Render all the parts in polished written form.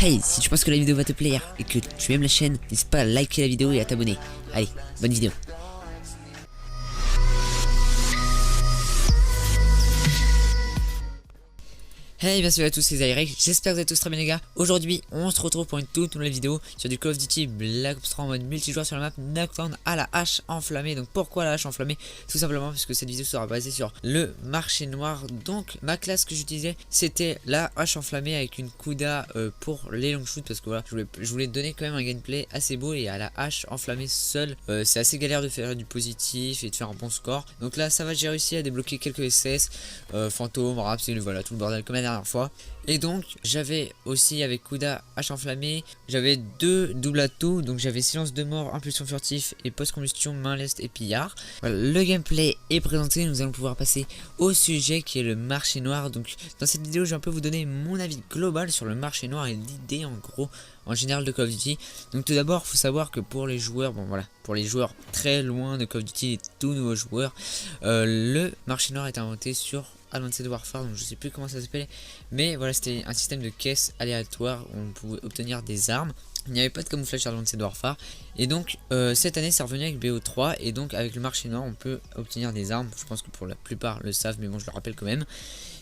Hey, si tu penses que la vidéo va te plaire et que tu aimes la chaîne, n'hésite pas à liker la vidéo et à t'abonner. Allez, bonne vidéo. Hey, bien sûr à tous, c'est Zyrek, j'espère que vous êtes tous très bien les gars. Aujourd'hui, on se retrouve pour une toute nouvelle vidéo sur du Call of Duty Black Ops 3 en mode multijoueur sur la map Nocturne à la hache enflammée. Donc pourquoi la hache enflammée? Tout simplement parce que cette vidéo sera basée sur le marché noir. Donc ma classe que j'utilisais, c'était la hache enflammée avec une Kuda pour les long shoots. Parce que voilà, je voulais donner quand même un gameplay assez beau. Et à la hache enflammée seule, c'est assez galère de faire du positif et de faire un bon score. Donc là ça va, j'ai réussi à débloquer quelques SS, fantômes, raps, et voilà tout le bordel comme la dernière fois. Et donc j'avais aussi avec Kuda hache enflammée, j'avais deux doubles atouts, donc j'avais silence de mort, impulsion furtif et post combustion, main leste et pillard. Voilà, le gameplay est présenté, nous allons pouvoir passer au sujet qui est le marché noir. Donc dans cette vidéo je vais un peu vous donner mon avis global sur le marché noir et l'idée en gros en général de Call of Duty. Donc tout d'abord faut savoir que pour les joueurs, bon voilà, pour les joueurs très loin de Call of Duty, les tout nouveaux joueurs, le marché noir est inventé sur Advanced Warfare, donc je sais plus comment ça s'appelait, mais voilà, c'était un système de caisse aléatoire où on pouvait obtenir des armes. Il n'y avait pas de camouflage sur Advanced Warfare, et donc cette année c'est revenu avec BO3, et donc avec le marché noir on peut obtenir des armes. Je pense que pour la plupart le savent, mais bon je le rappelle quand même.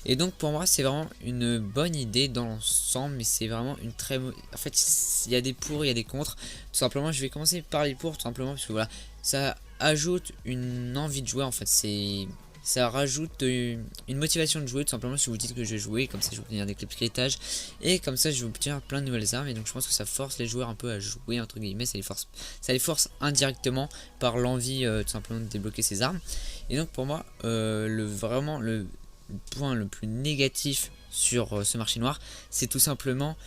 Et donc pour moi c'est vraiment une bonne idée dans l'ensemble, mais c'est vraiment une très... En fait il y a des pour, il y a des contre. Tout simplement je vais commencer par les pour, tout simplement parce que voilà, ça ajoute une envie de jouer en fait, ça rajoute une motivation de jouer. Tout simplement si vous dites que je vais jouer, comme ça je vais obtenir des clips crétage et comme ça je vais obtenir plein de nouvelles armes. Et donc je pense que ça force les joueurs un peu à jouer entre guillemets, ça les force indirectement par l'envie tout simplement de débloquer ces armes. Et donc pour moi vraiment le point le plus négatif sur ce marché noir, c'est tout simplement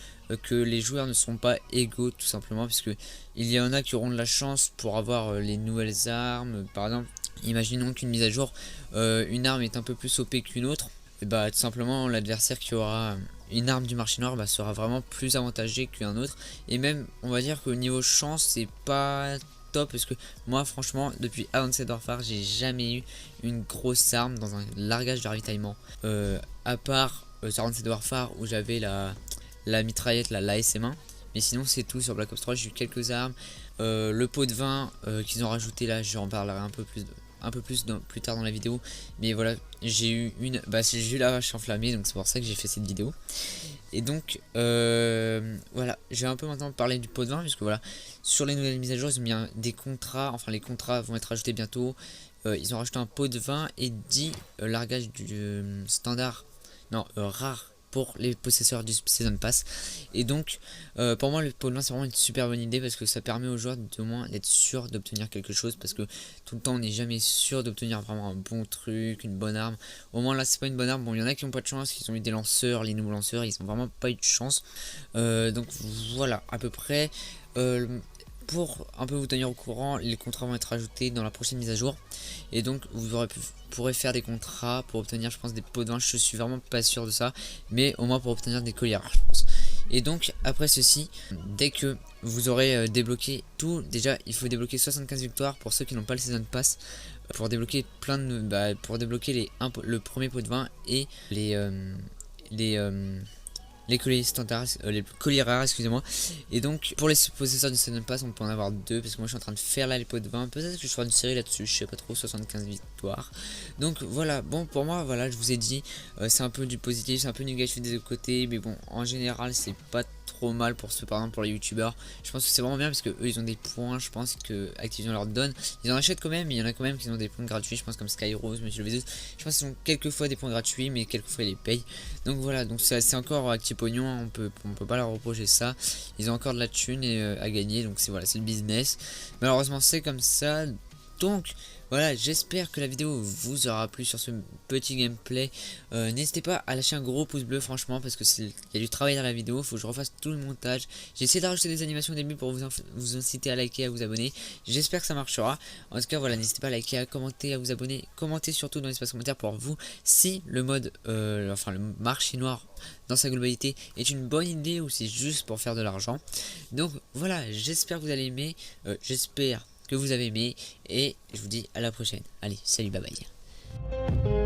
que les joueurs ne sont pas égaux, tout simplement, puisque il y en a qui auront de la chance pour avoir les nouvelles armes. Par exemple, imaginons qu'une mise à jour, une arme est un peu plus OP qu'une autre, et bah tout simplement l'adversaire qui aura une arme du marché noir sera vraiment plus avantagé qu'un autre. Et même on va dire qu'au niveau chance c'est pas top, parce que moi franchement depuis Advanced Warfare j'ai jamais eu une grosse arme dans un largage de ravitaillement, à part sur Advanced Warfare où j'avais la mitraillette, la SM1, mais sinon c'est tout. Sur Black Ops 3 j'ai eu quelques armes, le pot de vin qu'ils ont rajouté là, j'en parlerai un peu plus plus tard dans la vidéo. Mais voilà, j'ai eu j'ai eu la vache enflammée, donc c'est pour ça que j'ai fait cette vidéo. Et donc voilà, je vais un peu maintenant parler du pot de vin, puisque voilà, sur les nouvelles mises à jour ils ont mis des contrats, enfin les contrats vont être ajoutés bientôt. Ils ont rajouté un pot de vin et 10 largages du standard, non rare, pour les possesseurs du Season Pass. Et donc pour moi le pot de vin c'est vraiment une super bonne idée, parce que ça permet aux joueurs de moins d'être sûr d'obtenir quelque chose, parce que tout le temps on n'est jamais sûr d'obtenir vraiment un bon truc, une bonne arme. Au moins là c'est pas une bonne arme. Bon, il y en a qui ont pas de chance, qui ont eu des lanceurs, les nouveaux lanceurs ils ont vraiment pas eu de chance. Donc voilà à peu près. Pour un peu vous tenir au courant, les contrats vont être ajoutés dans la prochaine mise à jour. Et donc vous pourrez faire des contrats pour obtenir, je pense, des pots de vin. Je suis vraiment pas sûr de ça, mais au moins pour obtenir des colliers rares, je pense. Et donc après ceci, dès que vous aurez débloqué tout, déjà il faut débloquer 75 victoires pour ceux qui n'ont pas le Season Pass, pour débloquer plein de pour débloquer le premier pot de vin et les colliers standards, les colliers rares, excusez-moi. Et donc pour les possesseurs du Season Pass on peut en avoir deux, parce que moi je suis en train de faire là les pots de vin. Peut-être que je ferai une série là-dessus, je sais pas trop. 75 victoires. Donc voilà, bon pour moi voilà, je vous ai dit, c'est un peu du positif, c'est un peu négatif des deux côtés, mais bon en général c'est pas trop mal pour ceux, par exemple pour les youtubeurs. Je pense que c'est vraiment bien, parce que eux ils ont des points, je pense que Activision leur donne. Ils en achètent quand même, mais il y en a quand même qui ont des points gratuits, je pense, comme Skyrose, Monsieur le V2. Je pense qu'ils ont quelquefois des points gratuits, mais quelquefois ils les payent. Donc voilà, donc c'est encore actif pognon, on peut pas leur reprocher ça. Ils ont encore de la thune à gagner, donc c'est voilà, c'est le business. Malheureusement c'est comme ça. Donc voilà, j'espère que la vidéo vous aura plu sur ce petit gameplay. N'hésitez pas à lâcher un gros pouce bleu, franchement, parce que il y a du travail dans la vidéo, faut que je refasse tout le montage. J'ai essayé de rajouter des animations au début pour vous inciter à liker, à vous abonner. J'espère que ça marchera. En tout cas voilà, n'hésitez pas à liker, à commenter, à vous abonner. Commentez surtout dans l'espace commentaire pour vous si le mode, enfin le marché noir dans sa globalité est une bonne idée ou c'est juste pour faire de l'argent. Donc voilà, j'espère que vous allez aimer, j'espère que vous avez aimé, et je vous dis à la prochaine. Allez, salut, bye bye.